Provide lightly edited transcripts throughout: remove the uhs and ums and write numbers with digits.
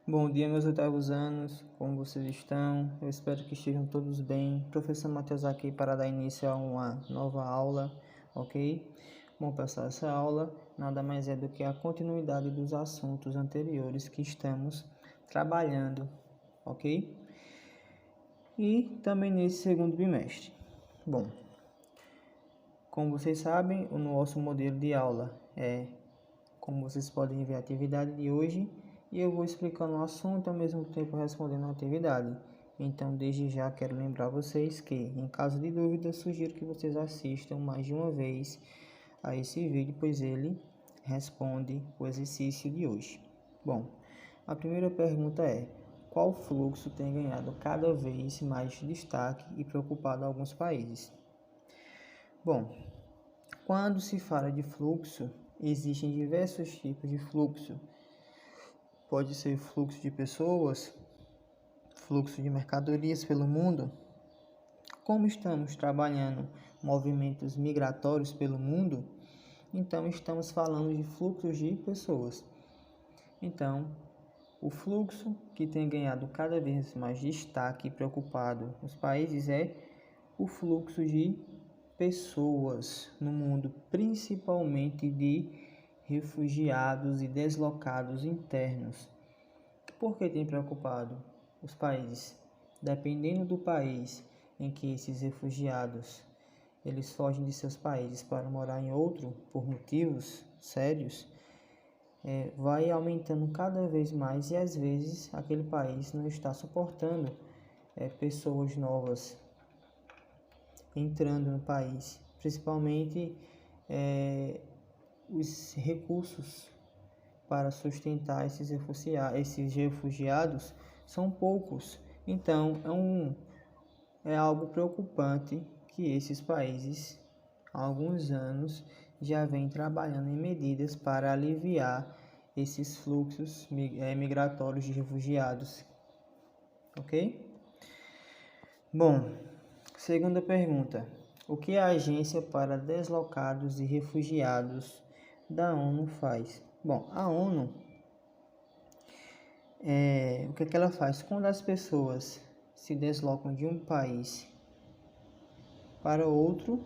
Bom dia, meus oitavos anos, como vocês estão? Eu espero que estejam todos bem. Professor Matheus aqui para dar início a uma nova aula, ok? Bom, pessoal, essa aula nada mais é do que a continuidade dos assuntos anteriores que estamos trabalhando, ok? E também nesse segundo bimestre. Bom, como vocês sabem, o nosso modelo de aula como vocês podem ver, a atividade de hoje, e eu vou explicando o assunto ao mesmo tempo respondendo a atividade. Então, desde já quero lembrar vocês que, em caso de dúvida, sugiro que vocês assistam mais de uma vez a esse vídeo, pois ele responde o exercício de hoje. Bom, a primeira pergunta é: qual fluxo tem ganhado cada vez mais destaque e preocupado alguns países? Bom, quando se fala de fluxo, existem diversos tipos de fluxo. Pode ser fluxo de pessoas, fluxo de mercadorias pelo mundo. Como estamos trabalhando movimentos migratórios pelo mundo, então estamos falando de fluxos de pessoas. Então, o fluxo que tem ganhado cada vez mais destaque e preocupado os países é o fluxo de pessoas no mundo, principalmente de refugiados e deslocados internos. Por que tem preocupado os países? Dependendo do país em que esses refugiados eles fogem de seus países para morar em outro por motivos sérios, vai aumentando cada vez mais e às vezes aquele país não está suportando pessoas novas entrando no país, principalmente os recursos para sustentar esses refugiados são poucos. Então, é algo preocupante que esses países, há alguns anos, já vêm trabalhando em medidas para aliviar esses fluxos migratórios de refugiados. Ok? Bom, segunda pergunta. O que a Agência para Deslocados e Refugiados da ONU faz? Bom, a ONU, o que ela faz? Quando as pessoas se deslocam de um país para outro,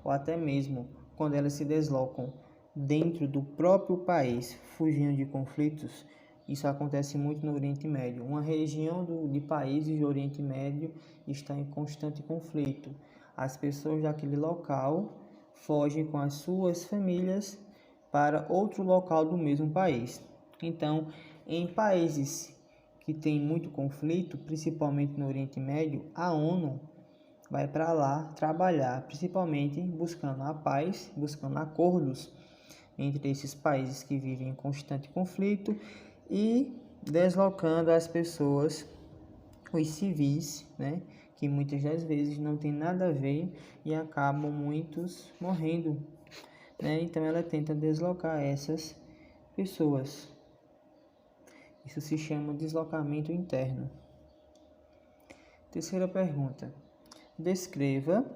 ou até mesmo quando elas se deslocam dentro do próprio país, fugindo de conflitos, isso acontece muito no Oriente Médio. Uma região de países do Oriente Médio está em constante conflito. As pessoas daquele local fogem com as suas famílias para outro local do mesmo país. Então, em países que têm muito conflito, principalmente no Oriente Médio, a ONU vai para lá trabalhar, principalmente buscando a paz, buscando acordos entre esses países que vivem em constante conflito e deslocando as pessoas, os civis, né, que muitas das vezes não tem nada a ver e acabam muitos morrendo, né? Então ela tenta deslocar essas pessoas. Isso se chama deslocamento interno. Terceira pergunta. Descreva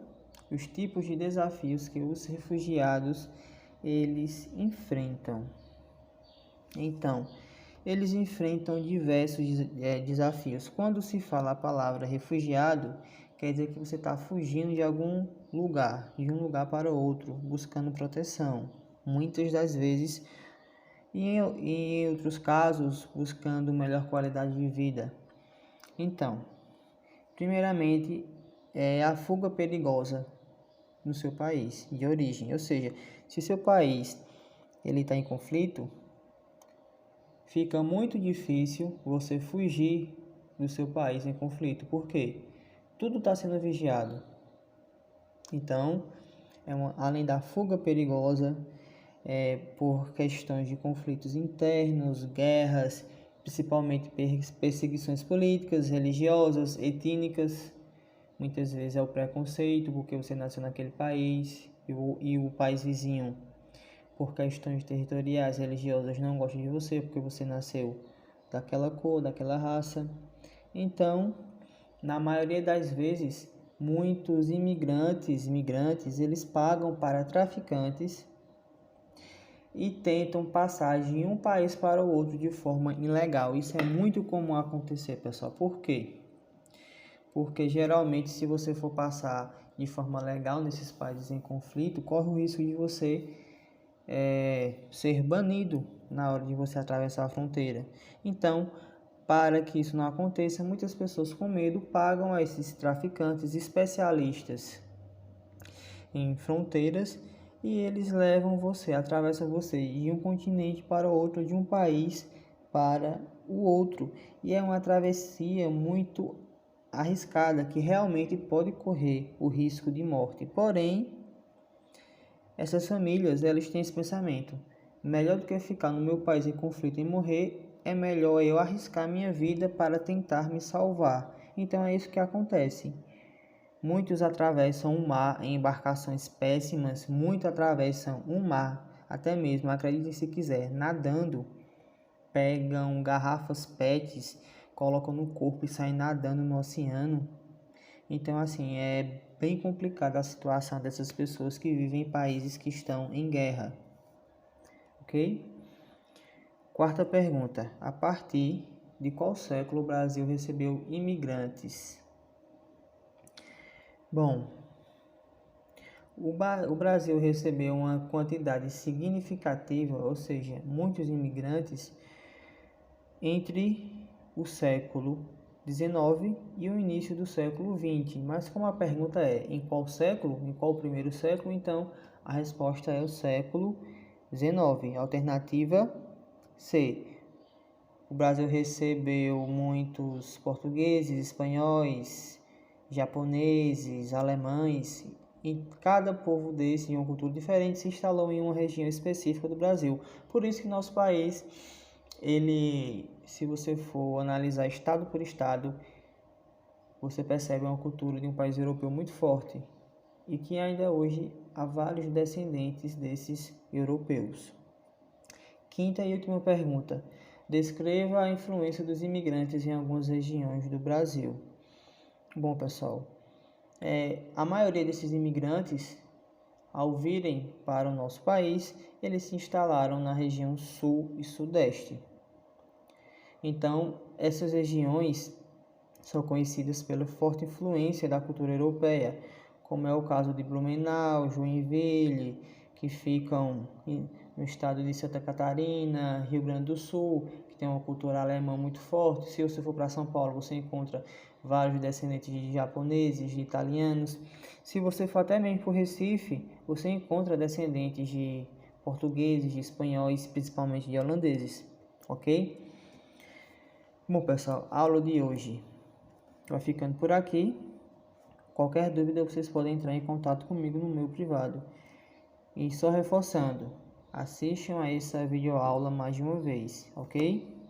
os tipos de desafios que os refugiados eles enfrentam. Então, eles enfrentam diversos desafios. Quando se fala a palavra refugiado, quer dizer que você está fugindo de algum lugar, de um lugar para outro, buscando proteção. Muitas das vezes, e em outros casos, buscando melhor qualidade de vida. Então, primeiramente, é a fuga perigosa no seu país de origem. Ou seja, se seu país ele está em conflito, fica muito difícil você fugir do seu país em conflito. Por quê? Tudo está sendo vigiado. Então, além da fuga perigosa, por questões de conflitos internos, guerras, principalmente perseguições políticas, religiosas, étnicas. Muitas vezes é o preconceito porque você nasceu naquele país e o país vizinho, por questões territoriais, religiosas, não gosta de você porque você nasceu daquela cor, daquela raça. Então, na maioria das vezes, muitos imigrantes, eles pagam para traficantes e tentam passar de um país para o outro de forma ilegal. Isso é muito comum acontecer, pessoal. Por quê? Porque geralmente, se você for passar de forma legal nesses países em conflito, corre o risco de você ser banido na hora de você atravessar a fronteira. Então, para que isso não aconteça, muitas pessoas com medo pagam a esses traficantes especialistas em fronteiras e eles levam você, atravessam você de um continente para o outro, de um país para o outro. E é uma travessia muito arriscada que realmente pode correr o risco de morte. Porém, essas famílias, elas têm esse pensamento: melhor do que ficar no meu país em conflito e morrer, é melhor eu arriscar minha vida para tentar me salvar. Então é isso que acontece. Muitos atravessam o mar em embarcações péssimas, muitos atravessam o mar, até mesmo, acredite se quiser, nadando, pegam garrafas PETs, colocam no corpo e saem nadando no oceano. Então, assim, é bem complicada a situação dessas pessoas que vivem em países que estão em guerra. Ok? Quarta pergunta: a partir de qual século o Brasil recebeu imigrantes? Bom, o Brasil recebeu uma quantidade significativa, ou seja, muitos imigrantes, entre o século XIX e o início do século XX. Mas como a pergunta é em qual século, em qual primeiro século, então a resposta é o século XIX. Alternativa C. O Brasil recebeu muitos portugueses, espanhóis, japoneses, alemães, e cada povo desse, de uma cultura diferente, se instalou em uma região específica do Brasil. Por isso que nosso país, ele, se você for analisar estado por estado, você percebe uma cultura de um país europeu muito forte e que ainda hoje há vários descendentes desses europeus. Quinta e última pergunta: descreva a influência dos imigrantes em algumas regiões do Brasil. Bom, pessoal, a maioria desses imigrantes, ao virem para o nosso país, eles se instalaram na região sul e sudeste. Então, essas regiões são conhecidas pela forte influência da cultura europeia, como é o caso de Blumenau, Joinville, que ficam no estado de Santa Catarina, Rio Grande do Sul, que tem uma cultura alemã muito forte. Se você for para São Paulo, você encontra vários descendentes de japoneses, de italianos. Se você for até mesmo para o Recife, você encontra descendentes de portugueses, de espanhóis, principalmente de holandeses, ok? Bom, pessoal, a aula de hoje vai ficando por aqui. Qualquer dúvida, vocês podem entrar em contato comigo no meu privado. E só reforçando, assistam a essa videoaula mais de uma vez, ok?